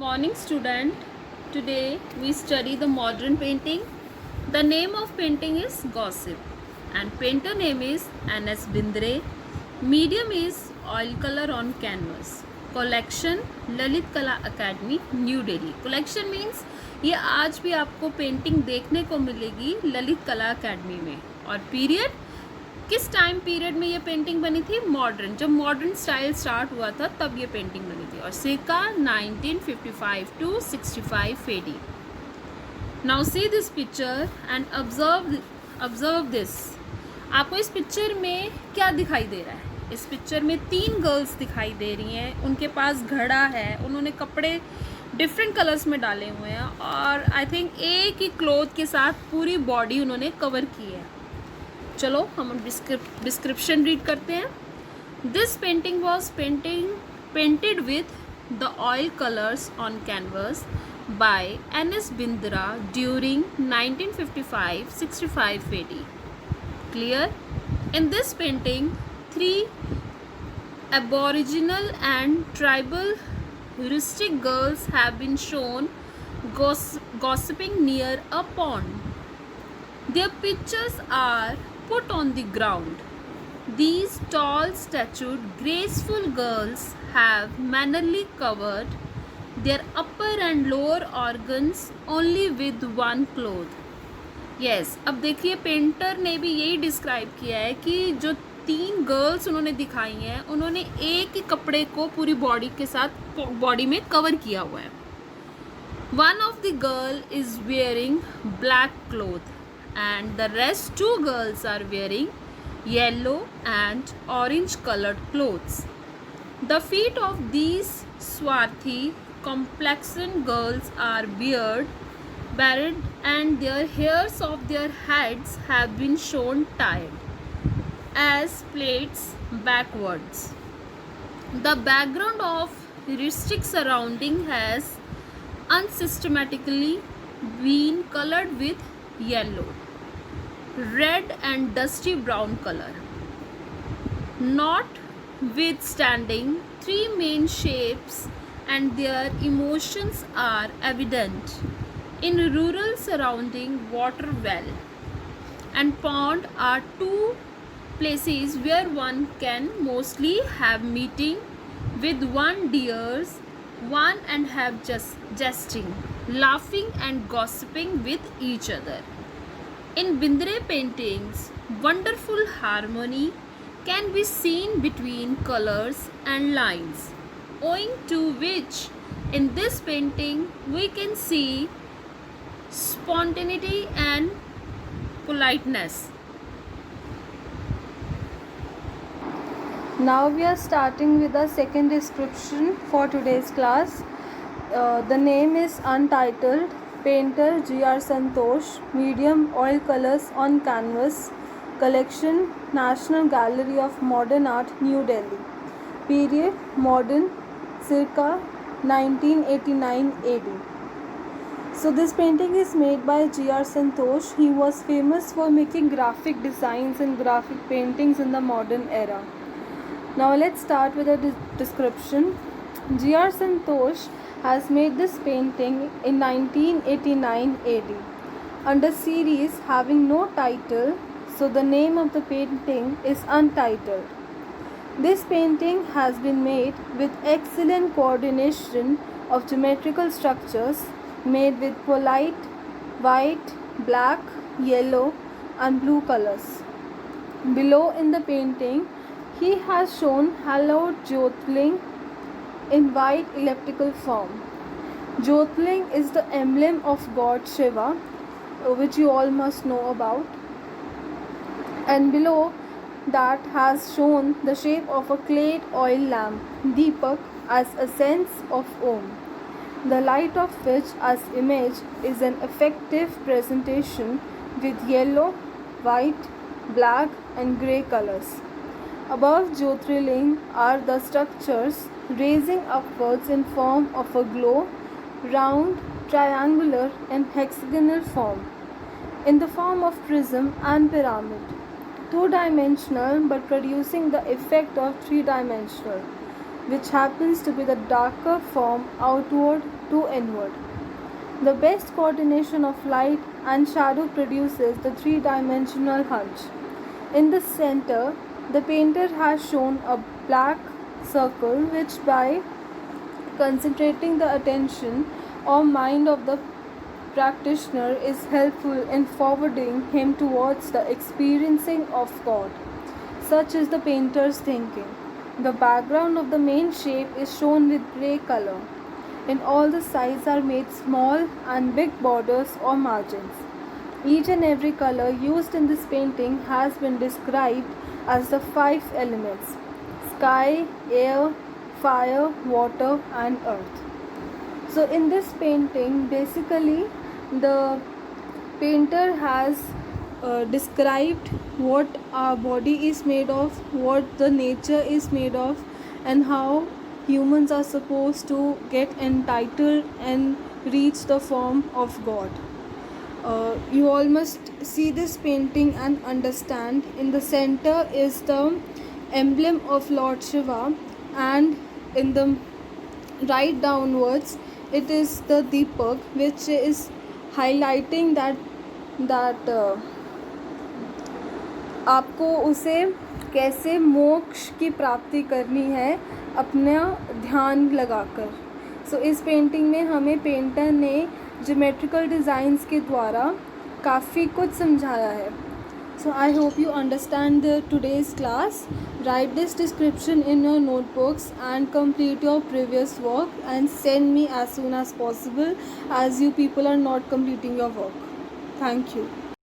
Morning student. Today we study the modern painting. The name of painting is Gossip and painter name is N.S. Bindre. Medium is oil color on canvas. Collection Lalit कला academy new Delhi. Collection means ये आज भी आपको painting देखने को मिलेगी ललित कला academy में. और पीरियड किस टाइम पीरियड में ये पेंटिंग बनी थी? मॉडर्न. जब मॉडर्न स्टाइल स्टार्ट हुआ था तब ये पेंटिंग बनी थी और circa 1955 to 65 AD. Now see this picture and observe this. आपको इस पिक्चर में क्या दिखाई दे रहा है? इस पिक्चर में 3 गर्ल्स दिखाई दे रही हैं. उनके पास घड़ा है. उन्होंने कपड़े डिफरेंट कलर्स में डाले हुए हैं और आई थिंक एक ही क्लॉथ के साथ पूरी बॉडी उन्होंने कवर की है. चलो हम डिस्क्रिप्शन रीड करते हैं. This painting was painted with the oil colours on canvas by N.S. Bindra during 1955-65 AD. Clear? In this painting, 3 Aboriginal and tribal rustic girls have been shown gossiping near a pond. Their pictures are put on the ground. These tall statued, graceful girls have mannerly covered their upper and lower organs only with one cloth. Yes, अब देखिए painter ने भी यही describe किया है कि जो 3 girls उन्होंने दिखाई हैं उन्होंने एक ही कपड़े को पूरी बॉडी के साथ बॉडी में कवर किया हुआ है. One of the girl is wearing black cloth and the rest 2 girls are wearing yellow and orange colored clothes. The feet of these swarthy complexioned girls are barred and their hairs of their heads have been shown tied as plaits backwards. The background of rustic surrounding has unsystematically been colored with yellow, red and dusty brown color. Notwithstanding 3 main shapes and their emotions are evident. In rural surrounding, water well and pond are 2 places where one can mostly have meeting with one dears, one and have jesting, laughing and gossiping with each other. In Bindre paintings, wonderful harmony can be seen between colors and lines, owing to which in this painting we can see spontaneity and politeness. Now we are starting with the second description for today's class. The name is Untitled. Painter G.R. Santosh. Medium oil colors on canvas. Collection National Gallery of Modern Art, New Delhi. Period modern, circa 1989 AD. So this painting is made by G.R. Santosh. He was famous for making graphic designs and graphic paintings in the modern era. Now let's start with a description. G.R. Santosh has made this painting in 1989 AD under series having no title, so the name of the painting is Untitled. This painting has been made with excellent coordination of geometrical structures made with polite white, black, yellow and blue colors. Below in the painting, he has shown hallowed Jyotirling in white elliptical form. Jyotirling is the emblem of God Shiva, which you all must know about. And below that has shown the shape of a clay oil lamp, Deepak, as a sense of Om, the light of which as image is an effective presentation with yellow, white, black and grey colors. Above Jyotirling are the structures raising upwards in form of a globe, round, triangular and hexagonal form, in the form of prism and pyramid, 2-dimensional but producing the effect of 3-dimensional. which happens to be the darker form outward to inward. The best coordination of light and shadow produces the three-dimensional hunch. In the center, the painter has shown a black circle which, by concentrating the attention or mind of the practitioner, is helpful in forwarding him towards the experiencing of God. Such is the painter's thinking. The background of the main shape is shown with grey color. In all, the sides are made small and big borders or margins. Each and every color used in this painting has been described as the five elements: sky, air, fire, water, and earth. So, in this painting, basically, the painter has described what our body is made of, what the nature is made of, and how humans are supposed to get entitled and reach the form of God. You all must see this painting and understand. In the center is the emblem of Lord Shiva, and in the right downwards it is the Deepak, which is highlighting that आपको उसे कैसे मोक्ष की प्राप्ति करनी है अपना ध्यान लगाकर. सो इस पेंटिंग में हमें पेंटर ने ज्योमेट्रिकल डिज़ाइंस के द्वारा काफ़ी कुछ समझाया है. So I hope you understand today's class. Write this description in your notebooks and complete your previous work and send me as soon as possible, as you people are not completing your work. Thank you.